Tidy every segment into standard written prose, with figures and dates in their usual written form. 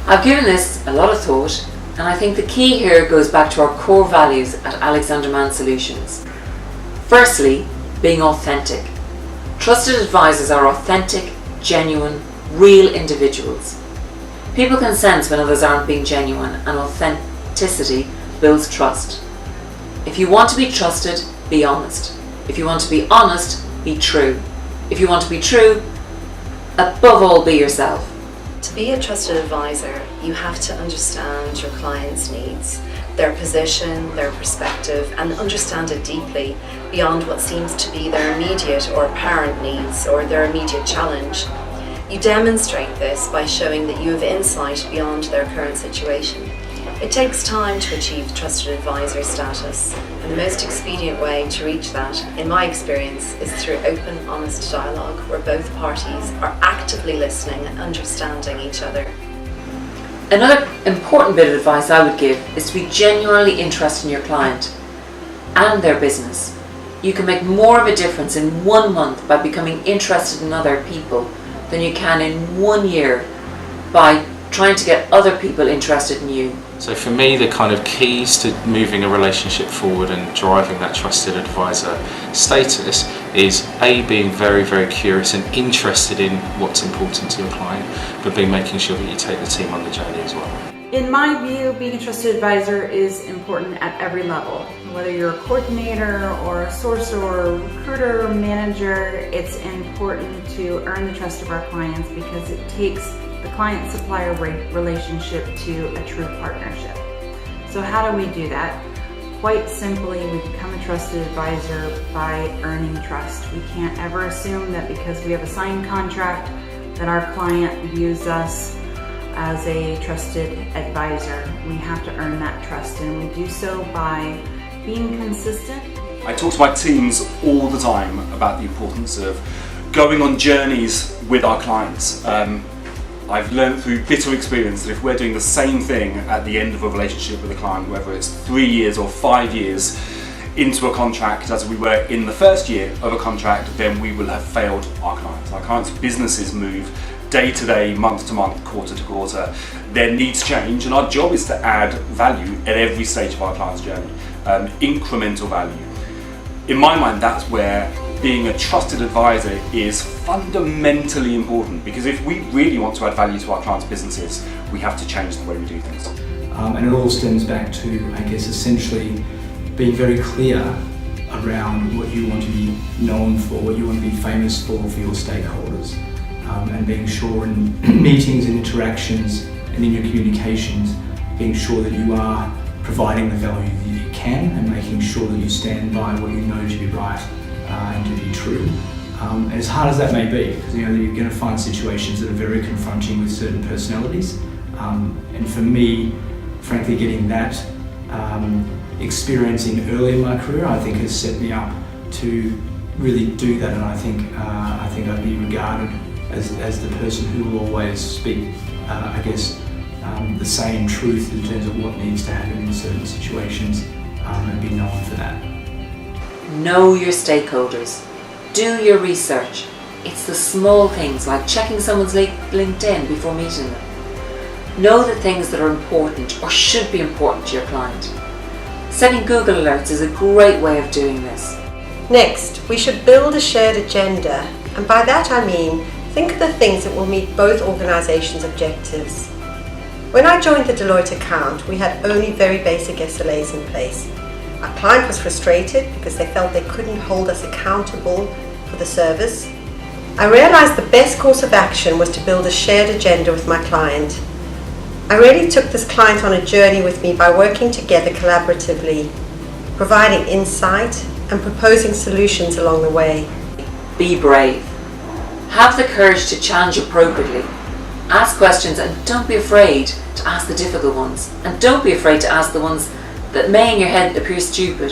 I've given this a lot of thought, and I think the key here goes back to our core values at Alexander Mann Solutions. Firstly, being authentic. Trusted advisors are authentic, genuine, real individuals. People can sense when others aren't being genuine, and authenticity builds trust. If you want to be trusted, be honest. If you want to be honest, be true. If you want to be true, above all, be yourself. To be a trusted advisor, you have to understand your client's needs, their position, their perspective, and understand it deeply beyond what seems to be their immediate or apparent needs or their immediate challenge. You demonstrate this by showing that you have insight beyond their current situation. It takes time to achieve trusted advisor status, and the most expedient way to reach that, in my experience, is through open, honest dialogue where both parties are actively listening and understanding each other. Another important bit of advice I would give is to be genuinely interested in your client and their business. You can make more of a difference in 1 month by becoming interested in other people than you can in 1 year by trying to get other people interested in you. So for me, the kind of keys to moving a relationship forward and driving that trusted advisor status is A, being very, very curious and interested in what's important to your client, but B, making sure that you take the team on the journey as well. In my view, being a trusted advisor is important at every level. Whether you're a coordinator or a sourcer or a recruiter or manager, it's important to earn the trust of our clients because it takes the client-supplier relationship to a true partnership. So how do we do that? Quite simply, we become a trusted advisor by earning trust. We can't ever assume that because we have a signed contract that our client views us as a trusted advisor. We have to earn that trust, and we do so by being consistent. I talk to my teams all the time about the importance of going on journeys with our clients. I've learned through bitter experience that if we're doing the same thing at the end of a relationship with a client, whether it's 3 years or 5 years into a contract as we were in the first year of a contract, then we will have failed our clients. Our clients' businesses move day to day, month to month, quarter to quarter. Their needs change, and our job is to add value at every stage of our client's journey, incremental value. In my mind, that's where being a trusted advisor is fundamentally important, because if we really want to add value to our clients' businesses, we have to change the way we do things. And it all stems back to, I guess, essentially being very clear around what you want to be known for, what you want to be famous for your stakeholders, and being sure in meetings and interactions and in your communications, being sure that you are providing the value that you can and making sure that you stand by what you know to be right and to be true. And as hard as that may be, because you're going to find situations that are very confronting with certain personalities. And for me, frankly, getting that experiencing early in my career, I think has set me up to really do that. And I think I'd be regarded as the person who will always speak, the same truth in terms of what needs to happen in certain situations, and be known for that. Know your stakeholders. Do your research. It's the small things like checking someone's LinkedIn before meeting them. Know the things that are important or should be important to your client. Setting Google alerts is a great way of doing this. Next, we should build a shared agenda, and by that I mean think of the things that will meet both organisations' objectives. When I joined the Deloitte account, we had only very basic SLAs in place. Our client was frustrated because they felt they couldn't hold us accountable for the service. I realised the best course of action was to build a shared agenda with my client. I really took this client on a journey with me by working together collaboratively, providing insight and proposing solutions along the way. Be brave. Have the courage to challenge appropriately. Ask questions and don't be afraid to ask the difficult ones. And don't be afraid to ask the ones that may in your head appear stupid.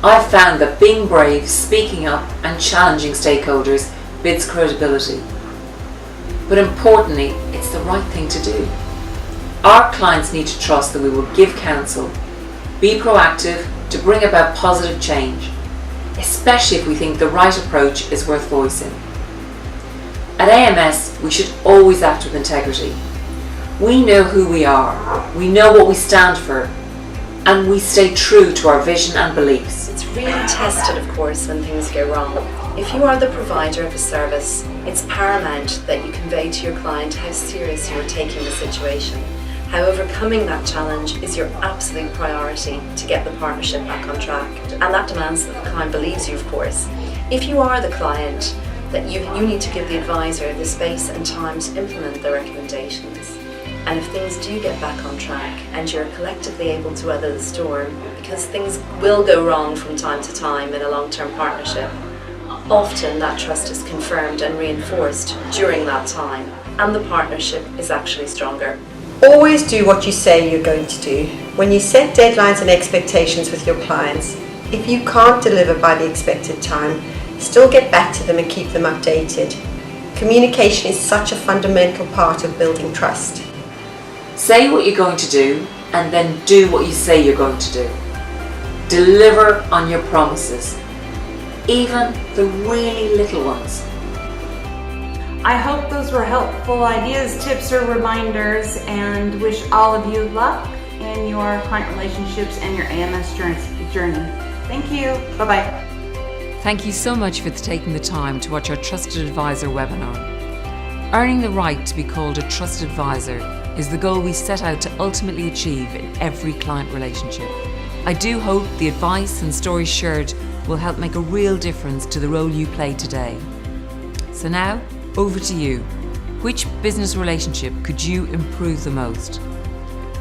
I've found that being brave, speaking up and challenging stakeholders builds credibility. But importantly, it's the right thing to do. Our clients need to trust that we will give counsel, be proactive to bring about positive change, especially if we think the right approach is worth voicing. At AMS, we should always act with integrity. We know who we are, we know what we stand for, and we stay true to our vision and beliefs. It's really tested, of course, when things go wrong. If you are the provider of a service, it's paramount that you convey to your client how serious you are taking the situation. How overcoming that challenge is your absolute priority to get the partnership back on track. And that demands that the client believes you, of course. If you are the client, that you need to give the advisor the space and time to implement the recommendations. And if things do get back on track and you're collectively able to weather the storm, because things will go wrong from time to time in a long-term partnership, often that trust is confirmed and reinforced during that time, and the partnership is actually stronger. Always do what you say you're going to do. When you set deadlines and expectations with your clients, if you can't deliver by the expected time, still get back to them and keep them updated. Communication is such a fundamental part of building trust. Say what you're going to do and then do what you say you're going to do. Deliver on your promises, even the really little ones. I hope those were helpful ideas, tips, or reminders, and wish all of you luck in your client relationships and your AMS journey. Thank you. Bye-bye. Thank you so much for taking the time to watch our Trusted Advisor webinar. Earning the right to be called a trusted advisor is the goal we set out to ultimately achieve in every client relationship. I do hope the advice and stories shared will help make a real difference to the role you play today. So now, over to you. Which business relationship could you improve the most?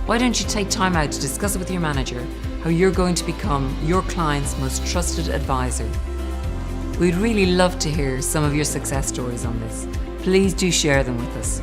Why don't you take time out to discuss it with your manager how you're going to become your client's most trusted advisor? We'd really love to hear some of your success stories on this. Please do share them with us.